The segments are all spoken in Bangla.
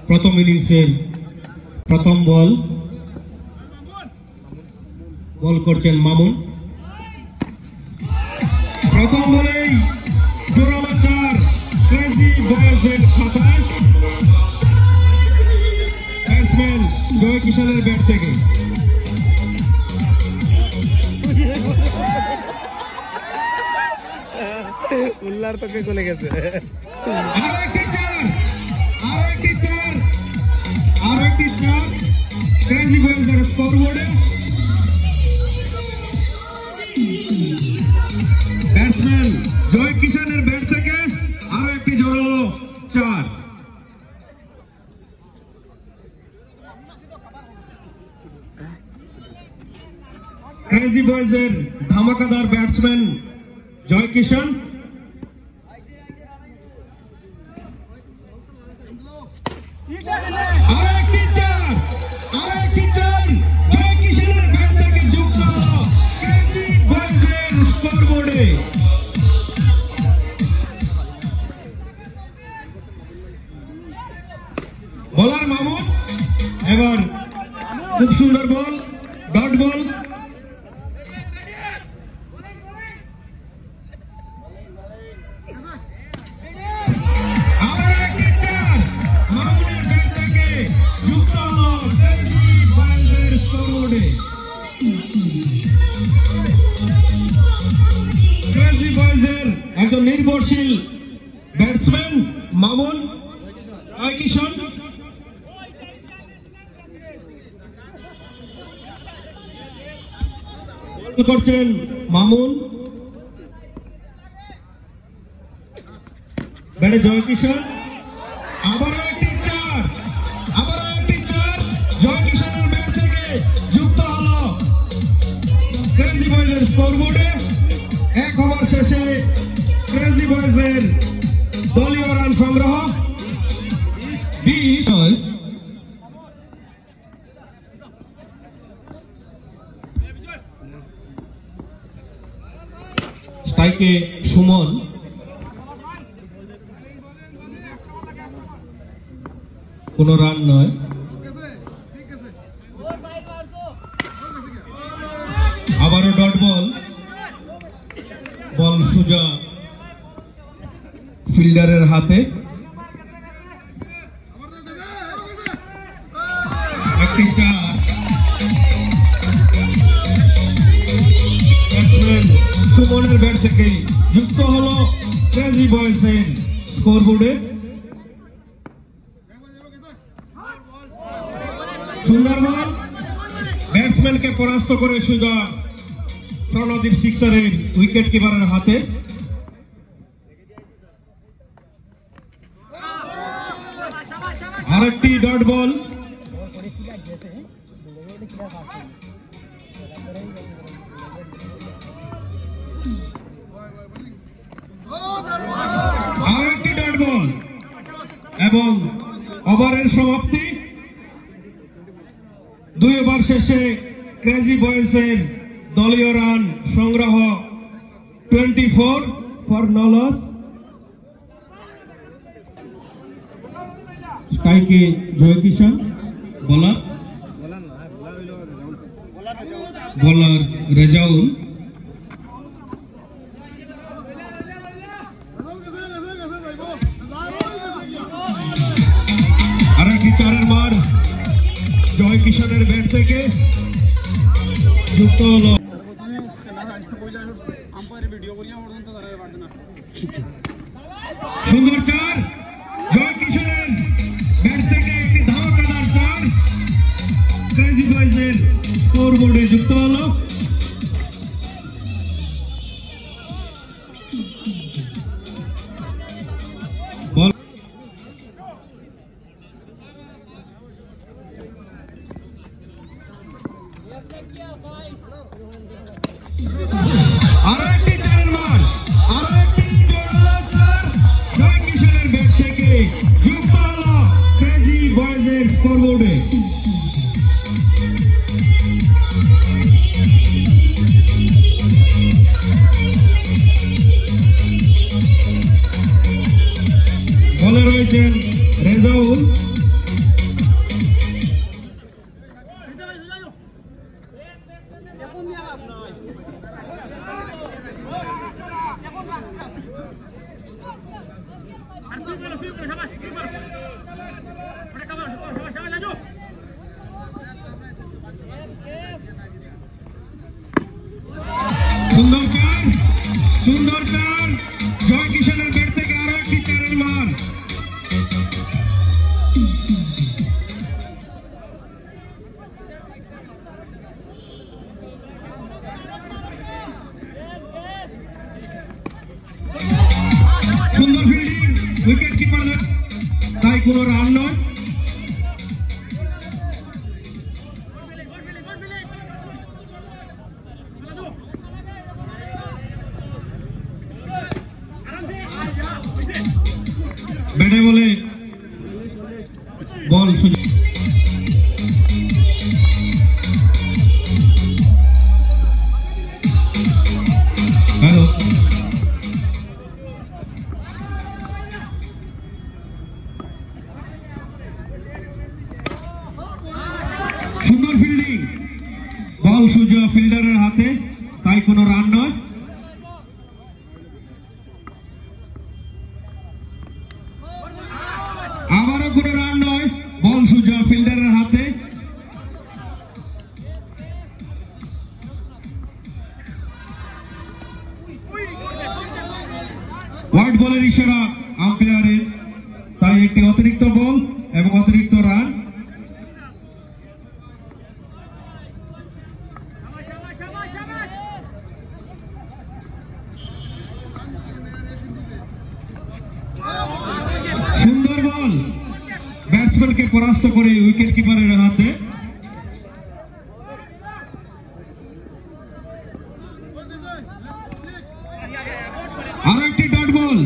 প্রথম ইনিংসের প্রথম বল করছেন মামুন। প্রথম বলেই জোরালো 4 ক্রেজি বয়েজের খাতায়। ব্যাটসম্যান জয় কিষানের ব্যাট থেকে উল্লার তোকে চলে গেছে। আরেকটি চার ক্রেজি বয়েজের স্কোরবোর্ডে। ব্যাটসম্যান জয় কিষানের ব্যাট থেকে আরো একটি জোরালো 4। ক্রেজি বয়েজের ধামাকাদার ব্যাটসম্যান জয় কিষান। আরেকটি চার জয় কিষানের ব্যাট থেকে যুক্ত হলো ক্রেজি বয়েজের স্কোরবোর্ডে। বলার মামুন, এবার খুব সুন্দর বল, ডট বল। ক্রেজি বয়েজের একজন নির্ভরশীল ব্যাটসম্যান মামুন জয় কিষান। করছেন মামুন, ব্যাটে জয় কিষান। আবারও একটি চার জয় কিষানের ব্যাট থেকে যুক্ত হলো ক্রেজি বয়েজের স্কোরবোর্ডে। 1 ওভার শেষে ক্রেজি বয়েজের দলীয় রান সংগ্রহ 20। স্ট্রাইকে সুমন, কোনো রান নয়। আবারও ডট বল সোজা ফিল্ডারের হাতে। একটি চার ব্যাটসম্যান সুমনের ব্যাট থেকে যুক্ত হলো ক্রেজি বয়েজের স্কোরবোর্ডে। সুন্দর বল, ব্যাটসম্যানকে পরাস্ত করে সোজা প্রণদীপ সিক্সারের উইকেট কিপারের হাতে। আরেকটি ডট বল, এবং ওভারের সমাপ্তি। 2 ওভার শেষে ক্রেজি বয়েজের দলীয় রান সংগ্রহ 24 ফর নো লস। স্ট্রাইকে জয় কিষান, বোলার রেজাউল। আরেকটি চারের মার জয় কিষানের ব্যাট থেকে যুক্ত হলো। সুন্দর চার জয় কিষানের ব্যাট থেকে একটি ধামাকাদার চার ক্রেজি বয়েজের স্কোরবোর্ডে যুক্ত হলো। আরেকটি চারের মার, আরেকটি জয় কিষানের ব্যাট থেকে যুক্ত হলো ক্রেজি বয়েজের স্কোরবোর্ডে। বলে রয়েছেন রেজাউল। সুন্দর ফিল্ডিং উইকেট কিপারদের, তাই কোনো রান নয়। ব্যাটে বলে বল সুযোগ। হ্যালো, সুন্দর ফিল্ডিং, বল সুযোগ ফিল্ডারের হাতে, তাই কোনো রান নয়। আবারও কোনো রান নয়, বল সুযোগ ফিল্ডারের হাতে। হোয়াইট বলের ইশারা আম্পায়ারের, তাই একটি অতিরিক্ত বল এবং অতিরিক্ত রান। সুন্দর বল, ব্যাটসম্যানকে পরাস্ত করে উইকেট কিপারের হাতে। আরো একটি dot ball,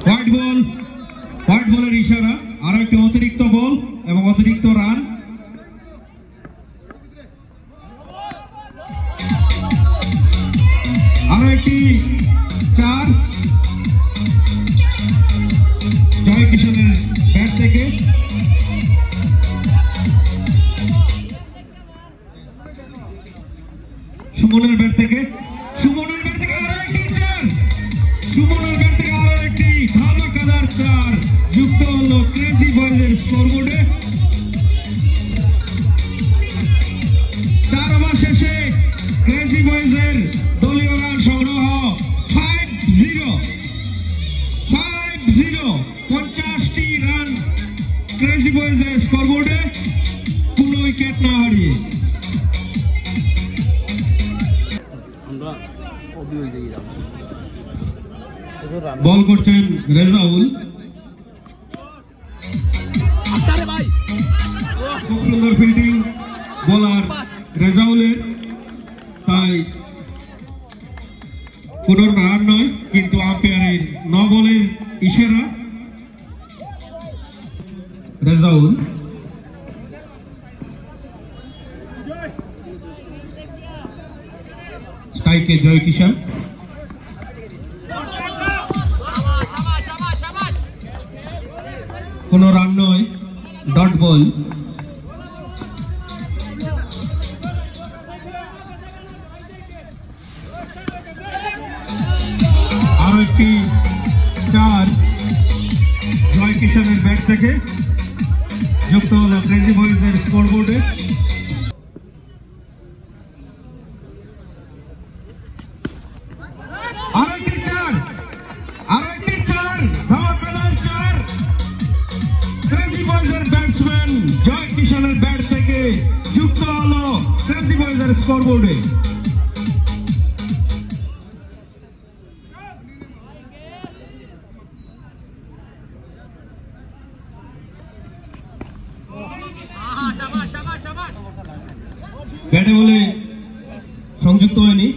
white ball, white বলের ইশারা, আরো একটি অতিরিক্ত বল এবং অতিরিক্ত রান। আরো একটি 4 জয় কিশোরের ব্যাট থেকে। সুমনের ব্যাট থেকে, সুমনের ব্যাট থেকে আরো একটি 4, সুমনের ব্যাট থেকে আরো একটি ধামাকাদার 4 যুক্ত হলো ক্রেজি বয়েজের স্কোরবোর্ডে। 4 ওভার শেষে ক্রেজি বয়েজের দলীয় রান সংগ্রহ 5-0, 50টি রান ক্রেজি বয়েজের স্কোরবোর্ডে, কোনো উইকেট না হারিয়ে। বল করছেন রেজাউল, খুব সুন্দর ফিল্ডিং বোলার রেজাউলের, তাই কোন রান নয়, কিন্তু আম্পায়ারের 9 বলের ইশারা। রেজাউল স্ট্রাইকে জয় কিষান। কোন রান নয়, ডট বল। আরো একটি 4 জয় কিষানের ব্যাট থেকে যুক্ত হল ক্রেজি বয়েজের স্কোরবোর্ডে। আরো একটি 4, ধামাকাদার 4 ক্রেজি বয়েজের ব্যাটসম্যান জয় কিষানের ব্যাট থেকে যুক্ত হল ক্রেজি বয়েজের স্কোরবোর্ডে। ব্যাটে বলে সংযুক্ত হয়নি,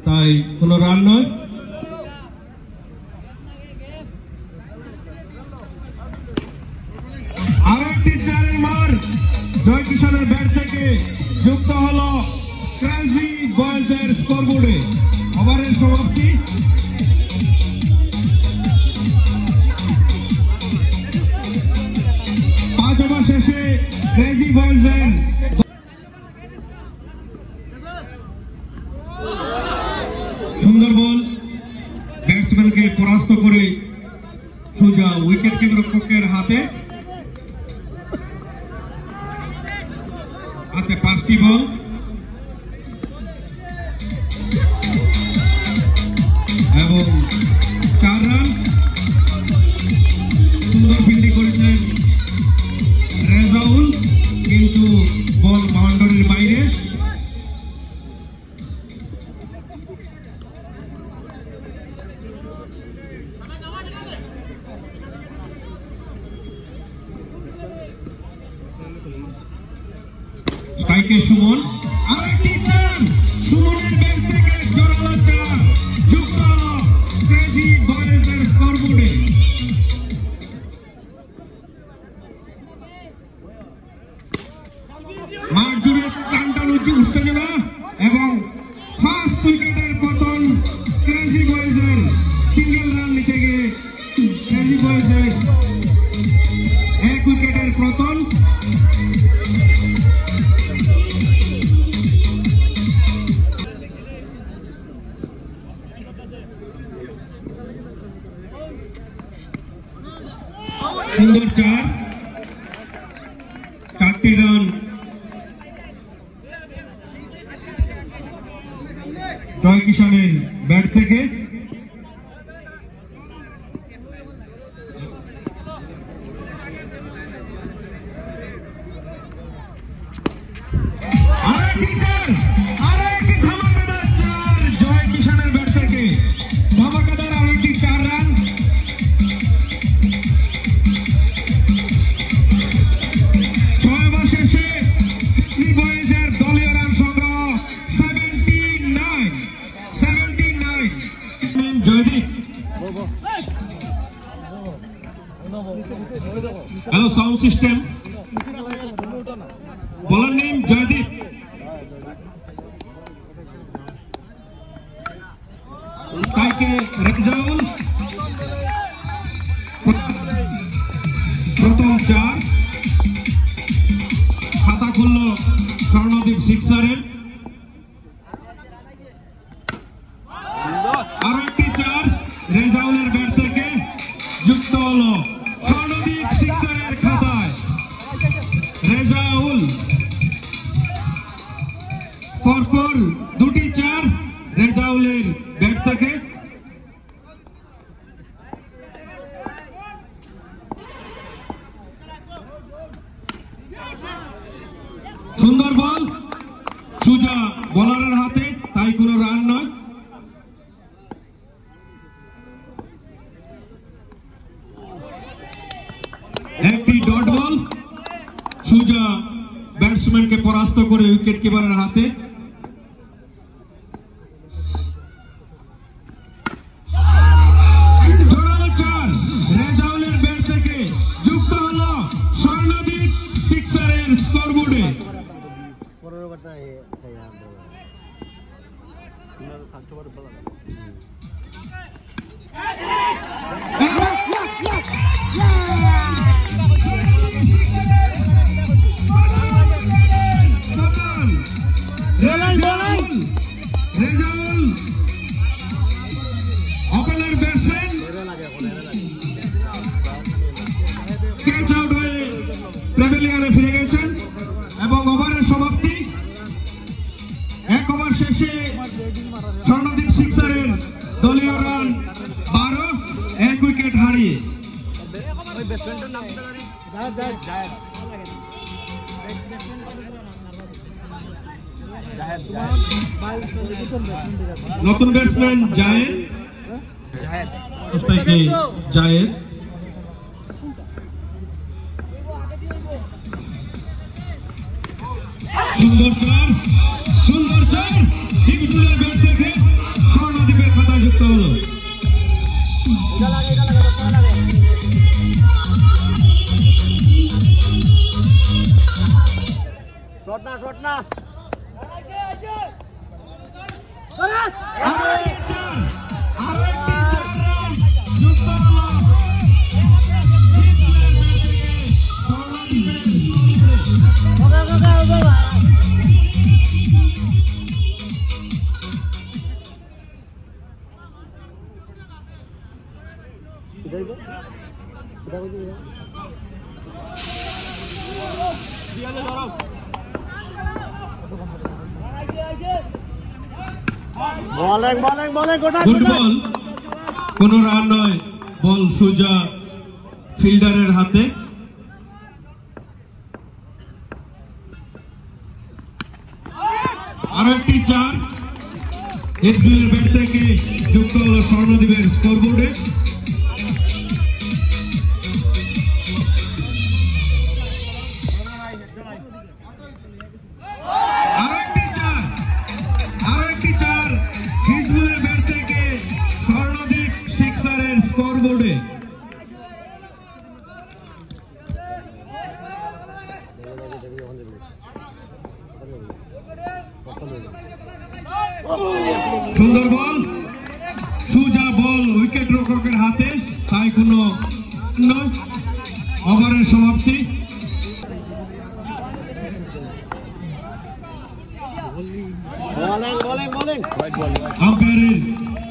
তাই কোনো রান নয়। আরো একটি 4 মার জয় কিষানের ব্যাট থেকে যুক্ত হল ক্রেজি বয়েজের স্কোরবোর্ডে। ওভারের সমাপ্তি। পাঁচ ওভার শেষে ক্রেজি বয়েজের সুন্দর বল, ব্যাটসম্যানকে পরাস্ত করে সোজা উইকেট কিপারের হাতে। হাতে 5টি বল, জয়কে সুমন আরেকটি চার সুমনের ব্যাট থেকে জোরালো চার যুক্ত হলো ক্রেজি বয়েজের স্কোরবোর্ডে। মাঠ জুড়ে টানটান উত্তেজনা এবং ফার্স্ট উইকেটের পতন ক্রেজি বয়েজের। সিঙ্গেল রান নিতে গিয়ে ক্রেজি বয়েজের 1 উইকেটের পতন। সুন্দর চার, 4টি রান জয় কিষানের ব্যাট থেকে। আরেকটি চার, আরেকটি ধামাকাদার চার জয় কিষানের ব্যাট থেকে। ধামাকাদার আরেকটি 4 রান। শেষে ক্রেজি বয়েজের দলীয় রান সংগ্রহ 79। Joydeep hello sound system. বলার নেম জয়দীপ। তাইকে রেজাউল প্রথম 4 খাতা খুলল স্বর্ণদ্বীপ সিক্সারের। আরো একটি 4 রেজাউলের ব্যাট থেকে যুক্ত হলো স্বর্ণদ্বীপ সিক্সারের খাতায় রেজাউল। পরপর 2টি 4 রেজাউলের ব্যাট থেকে। সুন্দর বল, সুজা বোলারের হাতে, তাই কোনো রান নয়। একটি ডট বল, সুজা ব্যাটসম্যানকে পরাস্ত করে উইকেট কিপারের হাতে। জোরালো 4 রেজাউলের ব্যাট থেকে যুক্ত হলো স্বর্ণদ্বীপ সিক্সারের স্কোরবোর্ডে। Rezaul opener batsman catch out হয়ে প্যাভিলিয়নে ফিরে গেছেন এবং ওভারের সমাপ্তি। 1 ওভার শেষে স্বর্ণদ্বীপ সিক্সারের দলীয় রান 12, 1 উইকেট হারিয়ে। নতুন ব্যাটসম্যান জায়েদ, জায়েদ সুন্দর 4 হিটবুলের ব্যাট থেকে স্বর্ণদ্বীপের খাতায় যুক্ত হলো। শট না কোন রান নয়, বল সুজা ফিল্ডারের হাতে। আরো একটি 4 এসবিএর ব্যাট থেকে যুক্ত হলো স্বর্ণদ্বীপের স্কোরবোর্ডে। সুন্দর বল, সোজা বল উইকেট রক্ষকের হাতে, তাই কোনো ওভারের সমাপ্তি। আম্পায়ারের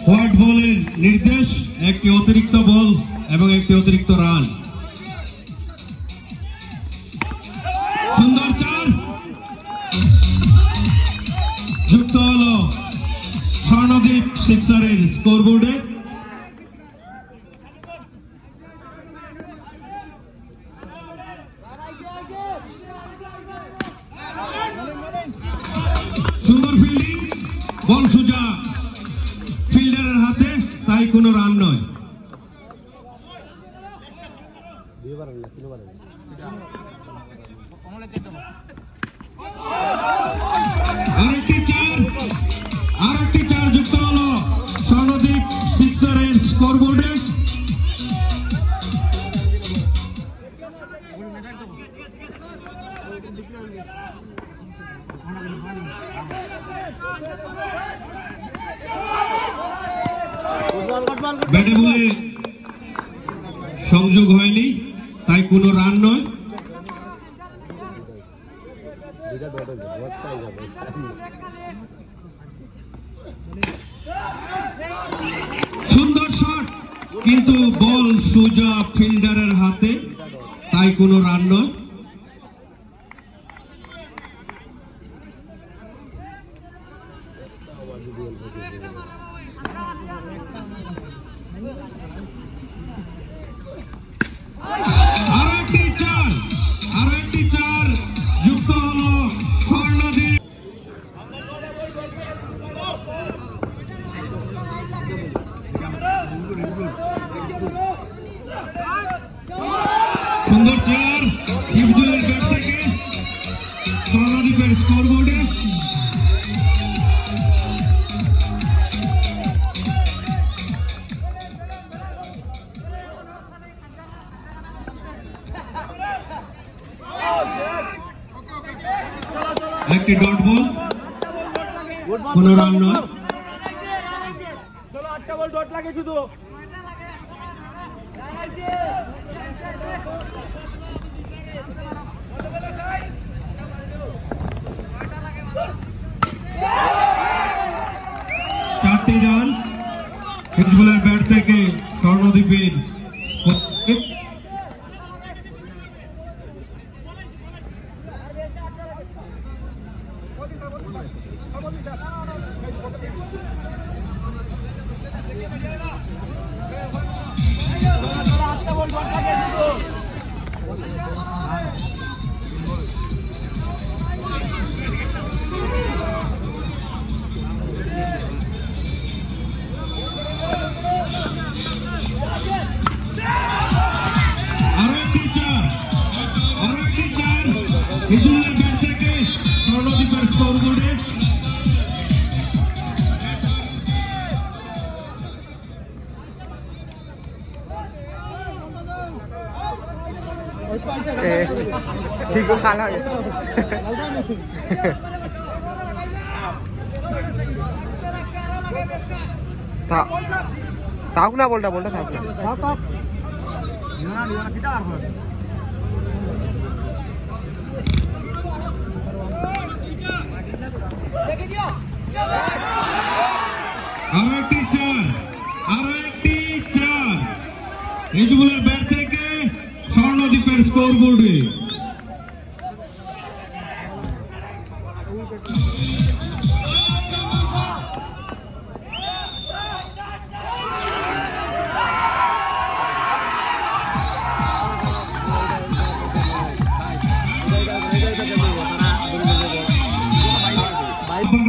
হোয়াইট বলের নির্দেশ, একটি অতিরিক্ত বল এবং একটি অতিরিক্ত রান। সুন্দর চার, যুক্ত হল স্বর্ণদ্বীপ সিক্সারের স্কোরবোর্ডে। সুন্দর ফিল্ডিং, বল সোজা ফিল্ডারের হাতে, তাই কোনো রান নয়। আরেকটি চার যুক্ত হলো স্বর্ণদ্বীপ সিক্সারের স্কোরবোর্ডে। ব্যাটে বলে সংযোগ হয়নি, তাই কোনো রান নয়। সুন্দর শট, কিন্তু বল সোজা ফিল্ডারের হাতে, তাই কোনো রান নয়। আরেকটি চার যুক্ত হলো স্বর্ণদ্বীপ। সুন্দর চার হিফজুলের ব্যাট থেকে স্বর্ণদ্বীপের স্কোরবোর্ডে। একটি ডট বল, কোন রান নয়। চারটি রান হিফজুলের ব্যাট থেকে স্বর্ণদ্বীপের। হিফজুলের ব্যাট থেকে স্বর্ণদ্বীপের স্কোরবোর্ডে। ঠিক খালা থাক না, বলটা থাক না। আরেকটি চার হিফজুলের ব্যাট থেকে স্বর্ণদ্বীপের স্কোরবোর্ডে।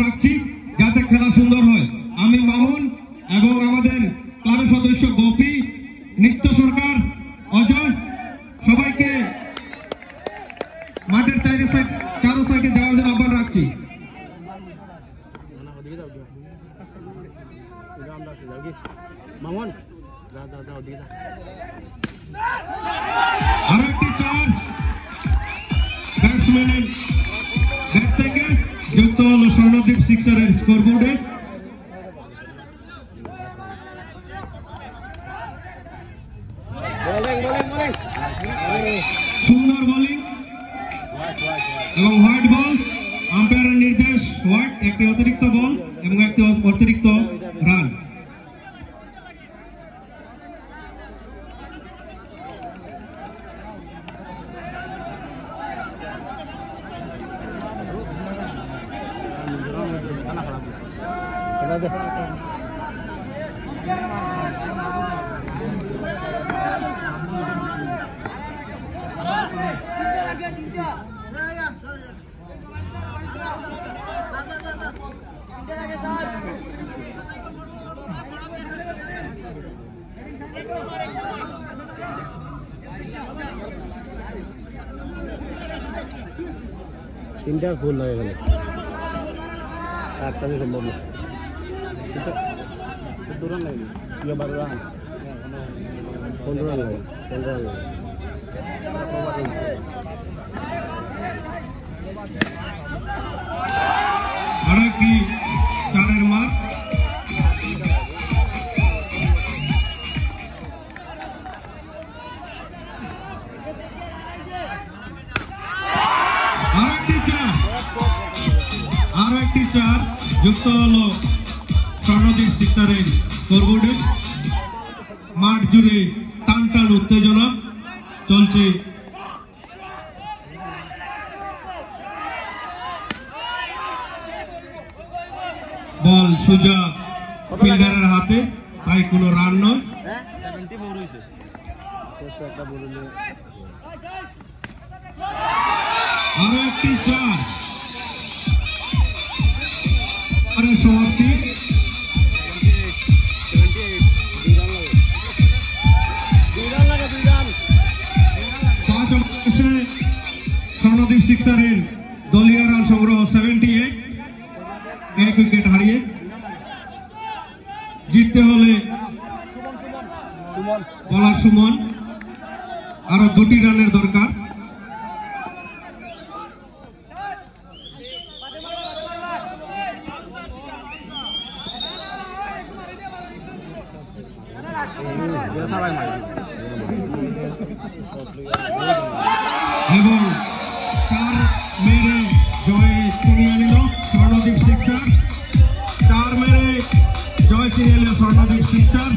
রাখছি যাতে খেলা সুন্দর হয়। আমি মামুন এবং আমাদের ক্লাবের সদস্য গোপী, নিত্য সরকার, অজয়, সবাইকে মাঠের চারো সাইডে যাওয়ার জন্য আহ্বান রাখছি। আরেকটি চার্জ ব্যাটসম্যানের ব্যাট থেকে যুক্ত হলো। স্বর্ণদ্বীপ সিক্সারের স্কোরবোর্ডে। সুন্দর বোলিং এবং হোয়াইট বল, আম্পায়ারের নির্দেশ হোয়াইট, একটি অতিরিক্ত বল এবং একটি অতিরিক্ত রান। তিনটা ফুল লাগে গেল, একটা সম্ভব না। 14 রান লাগে, 12 রান, 15 রান লাগে, 15 রান লাগে। আরো একটি চারের মার, আরো একটি চার যুক্ত হলো স্বর্ণদ্বীপ সিক্সারের স্কোরবোর্ডে। মাঠ জুড়ে টান টান উত্তেজনা চলছে। বল সোজা ফিল্ডারের হাতে, তাই কোনো রান নয়। আরো একটি চার, সমাপ্তি। 5 ওভারে স্বর্ণদ্বীপ সিক্সারের দলীয় রান সংগ্রহ 78, 1 উইকেট হারিয়ে। জিততে হলে বলার সুমন আরো 2টি রানের দরকার। এবং 4 মেরে জয় ছিনিয়ে নিল স্বর্ণদ্বীপ সিক্সার, 4 মেরে জয় ছিনিয়ে নিল স্বর্ণদ্বীপ সিক্সার।